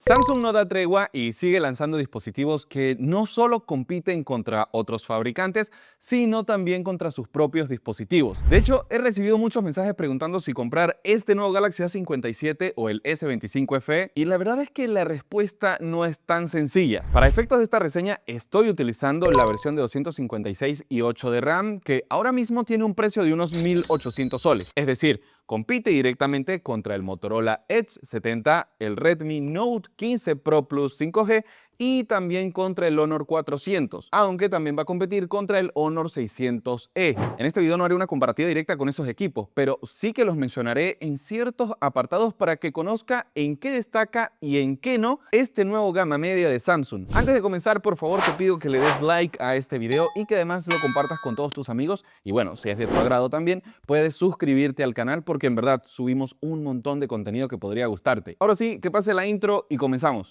Samsung no da tregua y sigue lanzando dispositivos que no solo compiten contra otros fabricantes, sino también contra sus propios dispositivos. De hecho, he recibido muchos mensajes preguntando si comprar este nuevo Galaxy A57 o el S25 FE, y la verdad es que la respuesta no es tan sencilla. Para efectos de esta reseña, estoy utilizando la versión de 256 y 8 de RAM, que ahora mismo tiene un precio de unos 1.800 soles. Es decir, compite directamente contra el Motorola Edge 70, el Redmi Note 15 Pro Plus 5G y también contra el Honor 400, aunque también va a competir contra el Honor 600E. En este video no haré una comparativa directa con esos equipos, pero sí que los mencionaré en ciertos apartados para que conozca en qué destaca y en qué no este nuevo gama media de Samsung. Antes de comenzar, por favor te pido que le des like a este video y que además lo compartas con todos tus amigos, y bueno, si es de tu agrado también, puedes suscribirte al canal porque en verdad subimos un montón de contenido que podría gustarte. Ahora sí, que pase la intro y comenzamos.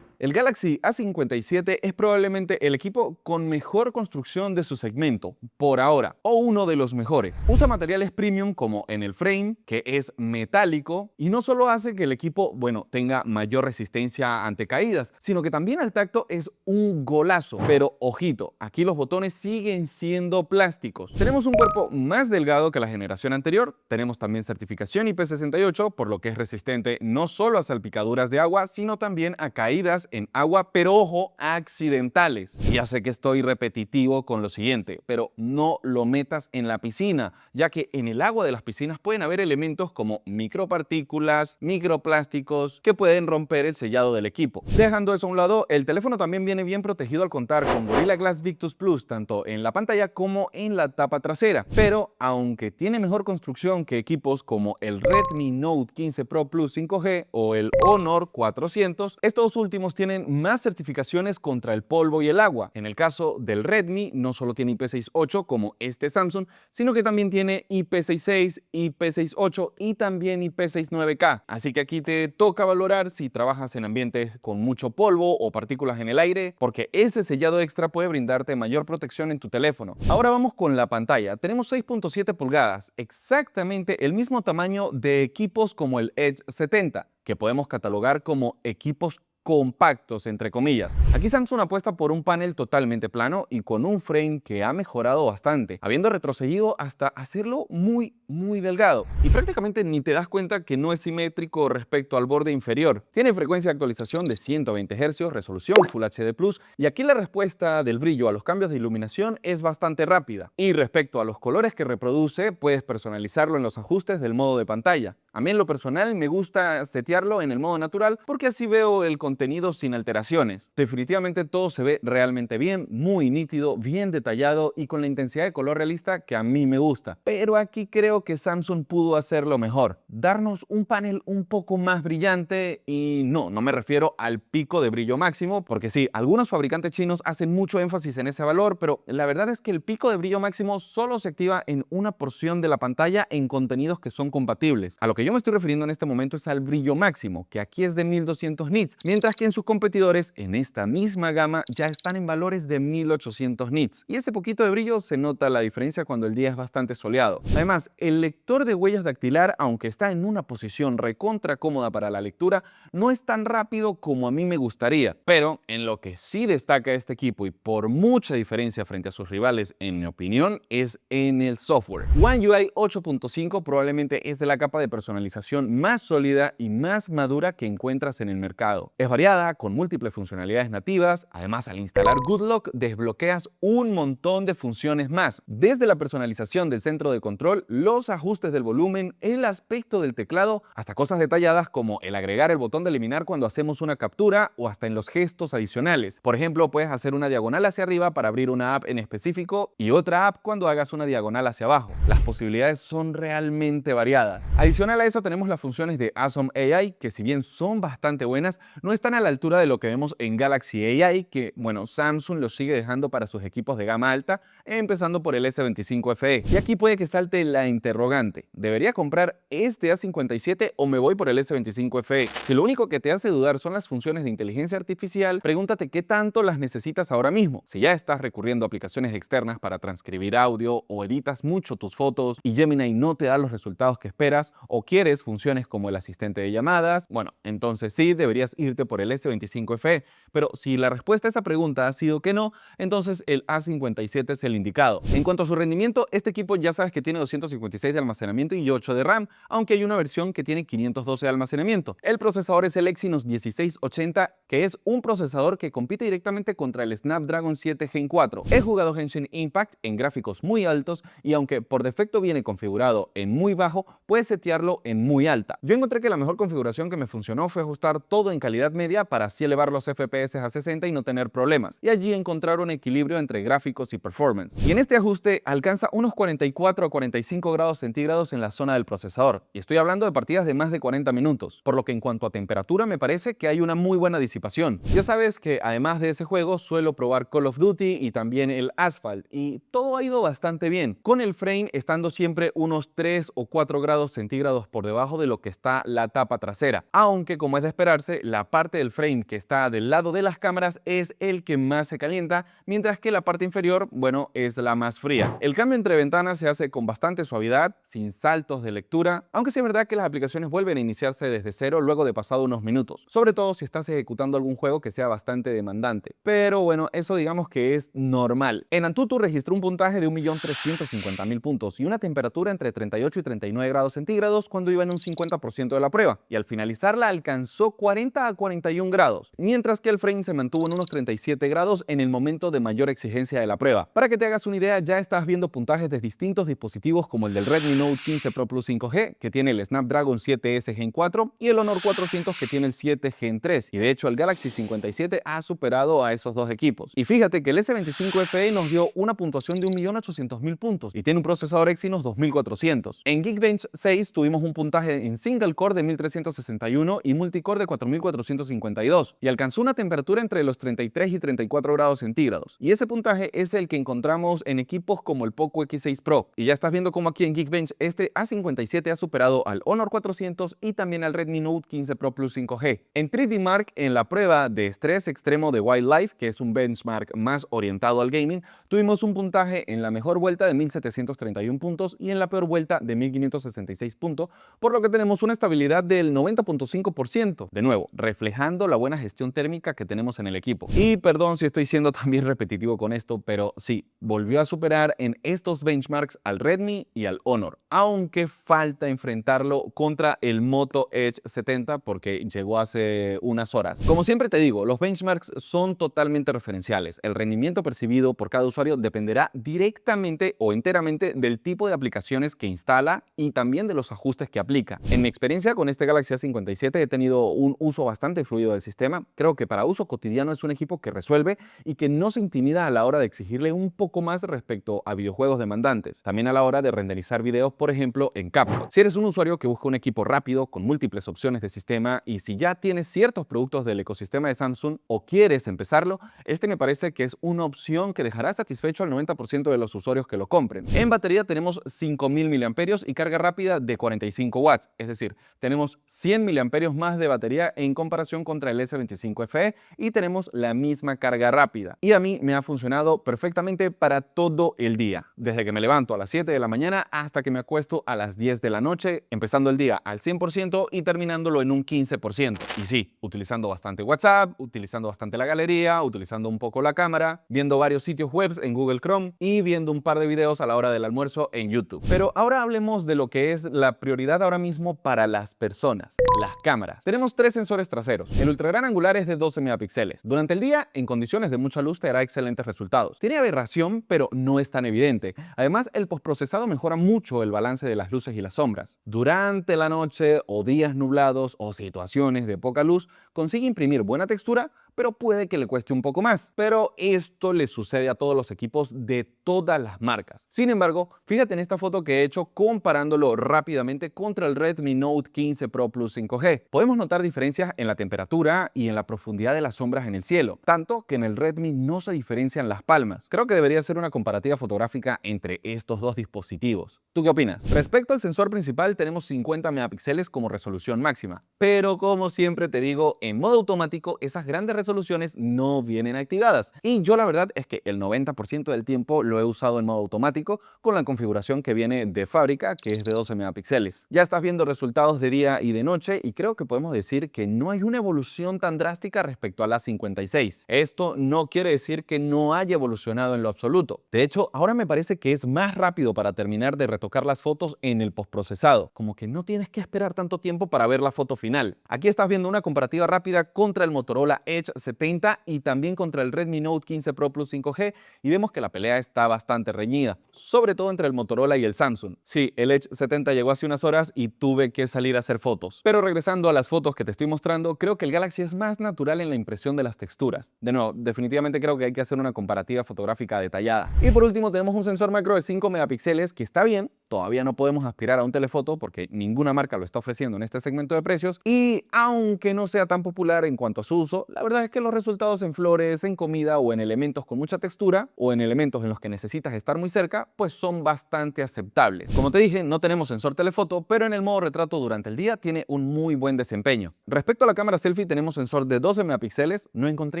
El Galaxy A57 es probablemente el equipo con mejor construcción de su segmento, por ahora, o uno de los mejores. Usa materiales premium como en el frame, que es metálico, y no solo hace que el equipo, tenga mayor resistencia ante caídas, sino que también al tacto es un golazo. Pero ojito, aquí los botones siguen siendo plásticos. Tenemos un cuerpo más delgado que la generación anterior, tenemos también certificación IP68, por lo que es resistente no solo a salpicaduras de agua, sino también a caídas en agua, pero ojo, accidentales. Ya sé que estoy repetitivo con lo siguiente, pero no lo metas en la piscina, ya que en el agua de las piscinas pueden haber elementos como micropartículas, microplásticos, que pueden romper el sellado del equipo. Dejando eso a un lado, el teléfono también viene bien protegido al contar con Gorilla Glass Victus Plus, tanto en la pantalla como en la tapa trasera. Pero, aunque tiene mejor construcción que equipos como el Redmi Note 15 Pro Plus 5G o el Honor 400, estos últimos tienen más certificaciones contra el polvo y el agua. En el caso del Redmi, no solo tiene IP68 como este Samsung, sino que también tiene IP66, IP68 y también IP69K. Así que aquí te toca valorar si trabajas en ambientes con mucho polvo o partículas en el aire, porque ese sellado extra puede brindarte mayor protección en tu teléfono. Ahora vamos con la pantalla. Tenemos 6.7 pulgadas, exactamente el mismo tamaño de equipos como el Edge 70, que podemos catalogar como equipos compactos, entre comillas. Aquí Samsung apuesta por un panel totalmente plano y con un frame que ha mejorado bastante, habiendo retrocedido hasta hacerlo muy delgado. Y prácticamente ni te das cuenta que no es simétrico respecto al borde inferior. Tiene frecuencia de actualización de 120 Hz, resolución Full HD Plus, y aquí la respuesta del brillo a los cambios de iluminación es bastante rápida. Y respecto a los colores que reproduce, puedes personalizarlo en los ajustes del modo de pantalla. A mí en lo personal me gusta setearlo en el modo natural porque así veo el contenido sin alteraciones. Definitivamente todo se ve realmente bien, muy nítido, bien detallado y con la intensidad de color realista que a mí me gusta. Pero aquí creo que Samsung pudo hacerlo mejor, darnos un panel un poco más brillante, y no me refiero al pico de brillo máximo, porque sí, algunos fabricantes chinos hacen mucho énfasis en ese valor, pero la verdad es que el pico de brillo máximo solo se activa en una porción de la pantalla en contenidos que son compatibles. A lo que yo me estoy refiriendo en este momento es al brillo máximo, que aquí es de 1200 nits, mientras que en sus competidores en esta misma gama ya están en valores de 1800 nits. Y ese poquito de brillo se nota la diferencia cuando el día es bastante soleado. Además, el lector de huellas dactilar, aunque está en una posición recontra cómoda para la lectura, no es tan rápido como a mí me gustaría. Pero en lo que sí destaca este equipo, y por mucha diferencia frente a sus rivales en mi opinión, es en el software. One UI 8.5 probablemente es de la capa de personalización más sólida y más madura que encuentras en el mercado. Es variada, con múltiples funcionalidades nativas. Además, al instalar Good Lock desbloqueas un montón de funciones más, desde la personalización del centro de control, los ajustes del volumen, el aspecto del teclado, hasta cosas detalladas como el agregar el botón de eliminar cuando hacemos una captura, o hasta en los gestos adicionales. Por ejemplo, puedes hacer una diagonal hacia arriba para abrir una app en específico y otra app cuando hagas una diagonal hacia abajo. Las posibilidades son realmente variadas. Adicional a eso tenemos las funciones de Awesome AI, que si bien son bastante buenas, no están a la altura de lo que vemos en Galaxy AI, que Samsung lo sigue dejando para sus equipos de gama alta, empezando por el S25 FE. Y aquí puede que salte la interrogante: ¿debería comprar este A57 o me voy por el S25 FE? Si lo único que te hace dudar son las funciones de inteligencia artificial, pregúntate qué tanto las necesitas ahora mismo. Si ya estás recurriendo a aplicaciones externas para transcribir audio, o editas mucho tus fotos y Gemini no te da los resultados que esperas, o quieres funciones como el asistente de llamadas, bueno, entonces sí, deberías irte por el S25 FE, pero si la respuesta a esa pregunta ha sido que no, entonces el A57 es el indicado. En cuanto a su rendimiento, este equipo ya sabes que tiene 256 de almacenamiento y 8 de RAM, aunque hay una versión que tiene 512 de almacenamiento. El procesador es el Exynos 1680, que es un procesador que compite directamente contra el Snapdragon 7 Gen 4. He jugado Genshin Impact en gráficos muy altos y aunque por defecto viene configurado en muy bajo, puedes setearlo en muy alta. Yo encontré que la mejor configuración que me funcionó fue ajustar todo en calidad media para así elevar los FPS a 60 y no tener problemas, y allí encontrar un equilibrio entre gráficos y performance. Y en este ajuste alcanza unos 44 a 45 grados centígrados en la zona del procesador, y estoy hablando de partidas de más de 40 minutos, por lo que en cuanto a temperatura me parece que hay una muy buena disipación. Ya sabes que además de ese juego suelo probar Call of Duty y también el Asphalt, y todo ha ido bastante bien, con el frame estando siempre unos 3 o 4 grados centígrados por debajo de lo que está la tapa trasera, aunque como es de esperarse, la parte del frame que está del lado de las cámaras es el que más se calienta, mientras que la parte inferior, bueno, es la más fría. El cambio entre ventanas se hace con bastante suavidad, sin saltos de lectura, aunque sí es verdad que las aplicaciones vuelven a iniciarse desde cero luego de pasado unos minutos, sobre todo si estás ejecutando algún juego que sea bastante demandante. Pero bueno, eso digamos que es normal. En Antutu registró un puntaje de 1.350.000 puntos y una temperatura entre 38 y 39 grados centígrados cuando iba en un 50% de la prueba, y al finalizarla alcanzó 40 a 41 grados, mientras que el frame se mantuvo en unos 37 grados en el momento de mayor exigencia de la prueba. Para que te hagas una idea, ya estás viendo puntajes de distintos dispositivos como el del Redmi Note 15 Pro Plus 5G, que tiene el Snapdragon 7S Gen 4, y el Honor 400, que tiene el 7 Gen 3, y de hecho el Galaxy 57 ha superado a esos dos equipos. Y fíjate que el S25 FE nos dio una puntuación de 1.800.000 puntos y tiene un procesador Exynos 2400. En Geekbench 6 tuvimos un puntaje en single core de 1361 y multicore de 4452, y alcanzó una temperatura entre los 33 y 34 grados centígrados. Y ese puntaje es el que encontramos en equipos como el Poco X6 Pro. Y ya estás viendo como aquí en Geekbench este A57 ha superado al Honor 400 y también al Redmi Note 15 Pro Plus 5G. En 3D Mark, en la prueba de estrés extremo de Wildlife, que es un benchmark más orientado al gaming, tuvimos un puntaje en la mejor vuelta de 1731 puntos y en la peor vuelta de 1566 puntos, por lo que tenemos una estabilidad del 90.5%, de nuevo, reflejando la buena gestión térmica que tenemos en el equipo. Y perdón si estoy siendo también repetitivo con esto, pero sí, volvió a superar en estos benchmarks al Redmi y al Honor, aunque falta enfrentarlo contra el Moto Edge 70 porque llegó hace unas horas. Como siempre te digo, los benchmarks son totalmente referenciales. El rendimiento percibido por cada usuario dependerá directamente o enteramente del tipo de aplicaciones que instala y también de los ajustes que aplica. En mi experiencia con este Galaxy A57 he tenido un uso bastante fluido del sistema. Creo que para uso cotidiano es un equipo que resuelve y que no se intimida a la hora de exigirle un poco más respecto a videojuegos demandantes. También a la hora de renderizar videos, por ejemplo, en CapCut. Si eres un usuario que busca un equipo rápido, con múltiples opciones de sistema, y si ya tienes ciertos productos del ecosistema de Samsung o quieres empezarlo, este me parece que es una opción que dejará satisfecho al 90% de los usuarios que lo compren. En batería tenemos 5000 mAh y carga rápida de 45 watts, es decir, tenemos 100 mAh más de batería en comparación contra el S25 FE y tenemos la misma carga rápida. Y a mí me ha funcionado perfectamente para todo el día, desde que me levanto a las 7 de la mañana hasta que me acuesto a las 10 de la noche, empezando el día al 100% y terminándolo en un 15%. Y sí, utilizando bastante WhatsApp, utilizando bastante la galería, utilizando un poco la cámara, viendo varios sitios web en Google Chrome y viendo un par de videos a la hora del almuerzo en YouTube. Pero ahora hablemos de lo que es la prioridad ahora mismo para las personas, las cámaras. Tenemos tres sensores traseros. El ultra gran angular es de 12 megapíxeles. Durante el día, en condiciones de mucha luz, te dará excelentes resultados. Tiene aberración, pero no es tan evidente. Además, el postprocesado mejora mucho el balance de las luces y las sombras. Durante la noche o días nublados o situaciones de poca luz, consigue imprimir buena textura, pero puede que le cueste un poco más. Pero esto le sucede a todos los equipos de todas las marcas. Sin embargo, fíjate en esta foto que he hecho comparándolo rápidamente contra el Redmi Note 15 Pro Plus 5G. Podemos notar diferencias en la temperatura y en la profundidad de las sombras en el cielo, tanto que en el Redmi no se diferencian las palmas. Creo que debería ser una comparativa fotográfica entre estos dos dispositivos. ¿Tú qué opinas? Respecto al sensor principal, tenemos 50 megapíxeles como resolución máxima, pero como siempre te digo, en modo automático esas grandes resoluciones no vienen activadas. Y yo la verdad es que el 90% del tiempo lo he usado en modo automático con la configuración que viene de fábrica, que es de 12 megapíxeles. Ya estás viendo resultados de día y de noche y creo que podemos decir que no hay una evolución tan drástica respecto a la 56. Esto no quiere decir que no haya evolucionado en lo absoluto. De hecho, ahora me parece que es más rápido para terminar de retocar las fotos en el postprocesado, como que no tienes que esperar tanto tiempo para ver la foto final. Aquí estás viendo una comparativa rápida contra el Motorola Edge 70 y también contra el Redmi Note 15 Pro Plus 5G y vemos que la pelea está bastante reñida, sobre todo entre el Motorola y el Samsung. Sí, el Edge 70 llegó hace unas horas y tuve que salir a hacer fotos. Pero regresando a las fotos que te estoy mostrando, creo que el Galaxy es más natural en la impresión de las texturas. De nuevo, definitivamente creo que hay que hacer una comparativa fotográfica detallada. Y por último tenemos un sensor macro de 5 megapíxeles que está bien. Todavía no podemos aspirar a un telefoto porque ninguna marca lo está ofreciendo en este segmento de precios y aunque no sea tan popular en cuanto a su uso, la verdad es que los resultados en flores, en comida o en elementos con mucha textura o en elementos en los que necesitas estar muy cerca, pues son bastante aceptables. Como te dije, no tenemos sensor telefoto, pero en el modo retrato durante el día tiene un muy buen desempeño. Respecto a la cámara selfie tenemos sensor de 12 megapíxeles, no encontré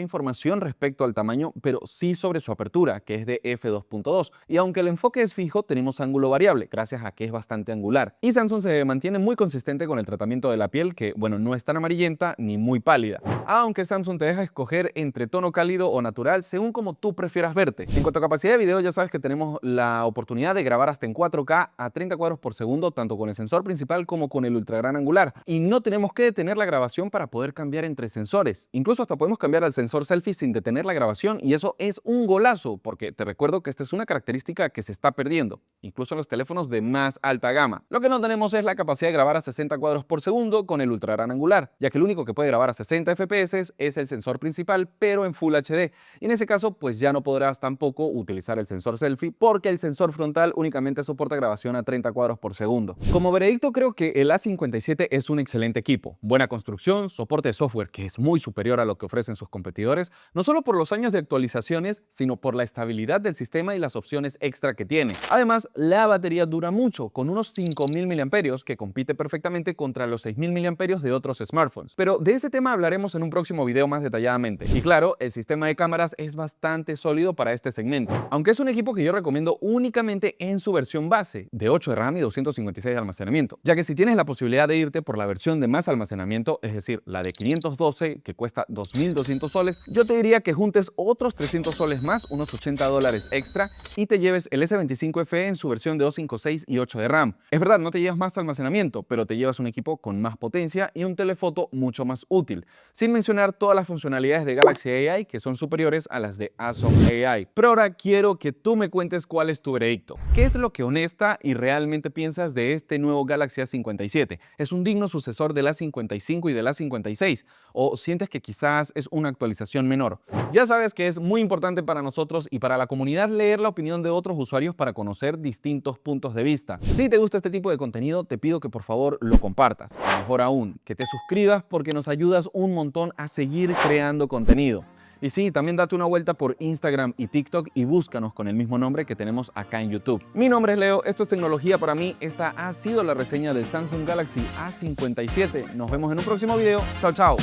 información respecto al tamaño, pero sí sobre su apertura, que es de f2.2 y aunque el enfoque es fijo, tenemos ángulo variable, gracias a que es bastante angular. Y Samsung se mantiene muy consistente con el tratamiento de la piel, que bueno, no es tan amarillenta ni muy pálida. Aunque Samsung te deja escoger entre tono cálido o natural según como tú prefieras verte. En cuanto a capacidad de video, ya sabes que tenemos la oportunidad de grabar hasta en 4K a 30 cuadros por segundo, tanto con el sensor principal como con el ultra gran angular. Y no tenemos que detener la grabación para poder cambiar entre sensores. Incluso hasta podemos cambiar al sensor selfie sin detener la grabación y eso es un golazo, porque te recuerdo que esta es una característica que se está perdiendo, incluso en los teléfonos de más alta gama. Lo que no tenemos es la capacidad de grabar a 60 cuadros por segundo con el ultra gran angular, ya que el único que puede grabar a 60 FPS es el sensor principal, pero en Full HD. Y en ese caso, pues ya no podrás tampoco utilizar el sensor selfie, porque el sensor frontal únicamente soporta grabación a 30 cuadros por segundo. Como veredicto, creo que el A57 es un excelente equipo. Buena construcción, soporte de software que es muy superior a lo que ofrecen sus competidores, no solo por los años de actualizaciones, sino por la estabilidad del sistema y las opciones extra que tiene. Además, la batería dura mucho, con unos 5000 mAh que compite perfectamente contra los 6000 mAh de otros smartphones. Pero de ese tema hablaremos en un próximo video más detalladamente. Y claro, el sistema de cámaras es bastante sólido para este segmento, aunque es un equipo que yo recomiendo únicamente en su versión base, de 8 de RAM y 256 de almacenamiento, ya que si tienes la posibilidad de irte por la versión de más almacenamiento, es decir, la de 512 que cuesta 2200 soles, yo te diría que juntes otros 300 soles más, unos $80 extra, y te lleves el S25 FE en su versión de 256 y 8 de RAM. Es verdad, no te llevas más almacenamiento, pero te llevas un equipo con más potencia y un telefoto mucho más útil, sin mencionar todas las funcionalidades de Galaxy AI que son superiores a las de Asom AI. Pero ahora quiero que tú me cuentes cuál es tu veredicto. ¿Qué es lo que honesta y realmente piensas de este nuevo Galaxy A57? ¿Es un digno sucesor del A55 y del A56? ¿O sientes que quizás es una actualización menor? Ya sabes que es muy importante para nosotros y para la comunidad leer la opinión de otros usuarios para conocer distintos puntos de vista. Si te gusta este tipo de contenido, te pido que por favor lo compartas. O mejor aún, que te suscribas porque nos ayudas un montón a seguir creando contenido. Y sí, también date una vuelta por Instagram y TikTok y búscanos con el mismo nombre que tenemos acá en YouTube. Mi nombre es Leo, esto es Tecnología para mí. Esta ha sido la reseña del Samsung Galaxy A57. Nos vemos en un próximo video. Chao, chao.